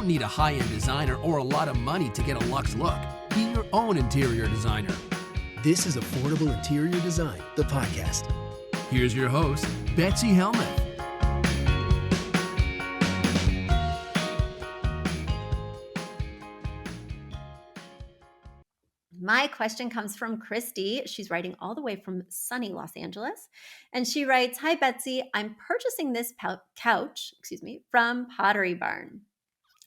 need a high-end designer or a lot of money to get a luxe look. Be your own interior designer. This is Affordable Interior Design, the podcast. Here's your host, Betsy Helmuth. My question comes from Kristy. She's writing all the way from sunny Los Angeles. And she writes, "Hi, Betsy. I'm purchasing this couch from Pottery Barn.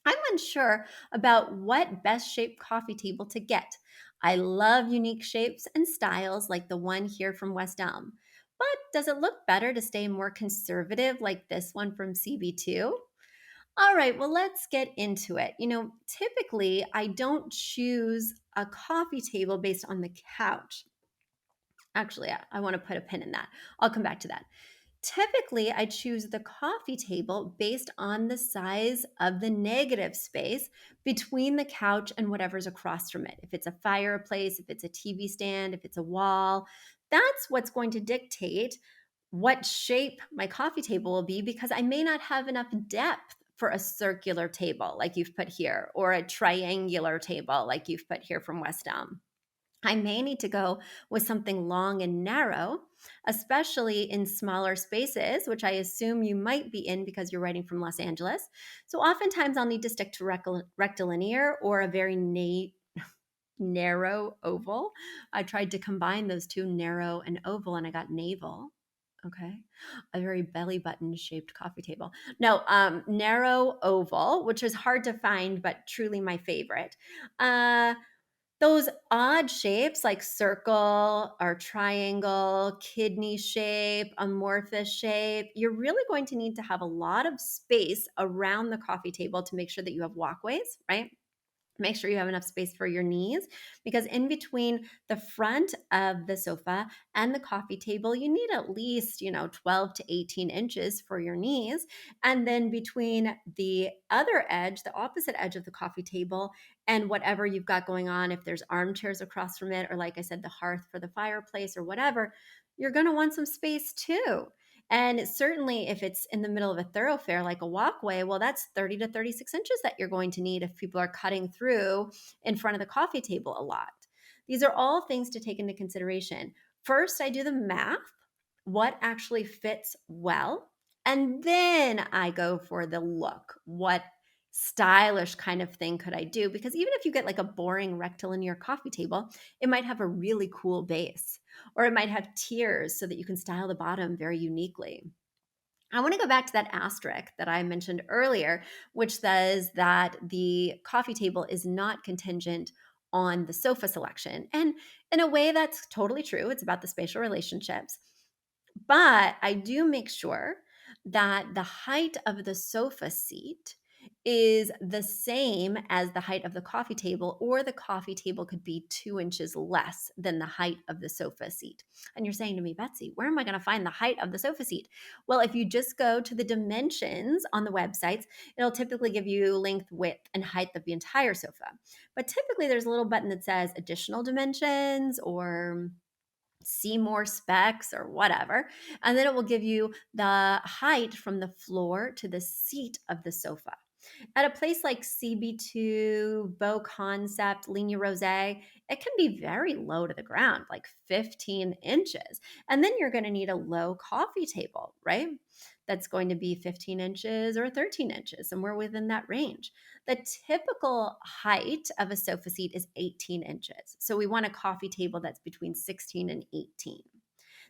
I'm unsure about what best shaped coffee table to get. I love unique shapes and styles like the one here from West Elm. But does it look better to stay more conservative like this one from CB2? All right, well, let's get into it. Typically, I don't choose a coffee table based on the couch. Actually, I want to put a pin in that. I'll come back to that. Typically, I choose the coffee table based on the size of the negative space between the couch and whatever's across from it. If it's a fireplace, if it's a TV stand, if it's a wall, that's what's going to dictate what shape my coffee table will be, because I may not have enough depth for a circular table like you've put here, or a triangular table like you've put here from West Elm. I may need to go with something long and narrow, especially in smaller spaces, which I assume you might be in because you're writing from Los Angeles. So oftentimes I'll need to stick to rectilinear or a very narrow oval. I tried to combine those two, narrow and oval, and I got navel. Okay. A very belly button shaped coffee table. No, narrow oval, which is hard to find, but truly my favorite. Those odd shapes like circle or triangle, kidney shape, amorphous shape, you're really going to need to have a lot of space around the coffee table to make sure that you have walkways, right? Make sure you have enough space for your knees, because in between the front of the sofa and the coffee table, you need at least, 12 to 18 inches for your knees. And then between the other edge, the opposite edge of the coffee table, and whatever you've got going on, if there's armchairs across from it, or like I said, the hearth for the fireplace or whatever, you're going to want some space too. And certainly if it's in the middle of a thoroughfare like a walkway, well, that's 30 to 36 inches that you're going to need if people are cutting through in front of the coffee table a lot. These are all things to take into consideration. First, I do the math, what actually fits well, and then I go for the look. What stylish kind of thing could I do? Because even if you get like a boring rectilinear coffee table, it might have a really cool base, or it might have tiers so that you can style the bottom very uniquely. I want to go back to that asterisk that I mentioned earlier, which says that the coffee table is not contingent on the sofa selection. And in a way, that's totally true. It's about the spatial relationships. But I do make sure that the height of the sofa seat is the same as the height of the coffee table, or the coffee table could be 2 inches less than the height of the sofa seat. And you're saying to me, Betsy, where am I going to find the height of the sofa seat? Well, if you just go to the dimensions on the websites, it'll typically give you length, width, and height of the entire sofa. But typically there's a little button that says additional dimensions or see more specs or whatever. And then it will give you the height from the floor to the seat of the sofa. At a place like CB2, Beau Concept, Ligne Rosé, it can be very low to the ground, like 15 inches. And then you're going to need a low coffee table, right? That's going to be 15 inches or 13 inches, somewhere within that range. The typical height of a sofa seat is 18 inches. So we want a coffee table that's between 16 and 18.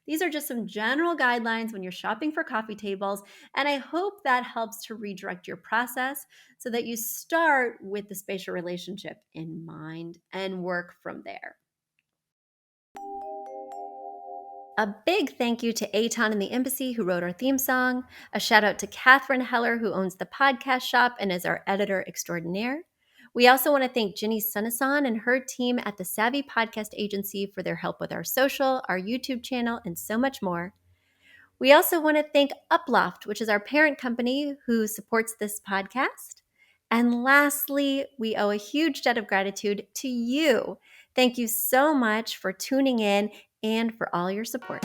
These are just some general guidelines when you're shopping for coffee tables, and I hope that helps to redirect your process so that you start with the spatial relationship in mind and work from there. A big thank you to Aton and the Embassy, who wrote our theme song. A shout out to Catherine Heller, who owns the podcast shop and is our editor extraordinaire. We also want to thank Ginny Sunasan and her team at the Savvy Podcast Agency for their help with our social, our YouTube channel, and so much more. We also want to thank Uploft, which is our parent company who supports this podcast. And lastly, we owe a huge debt of gratitude to you. Thank you so much for tuning in and for all your support.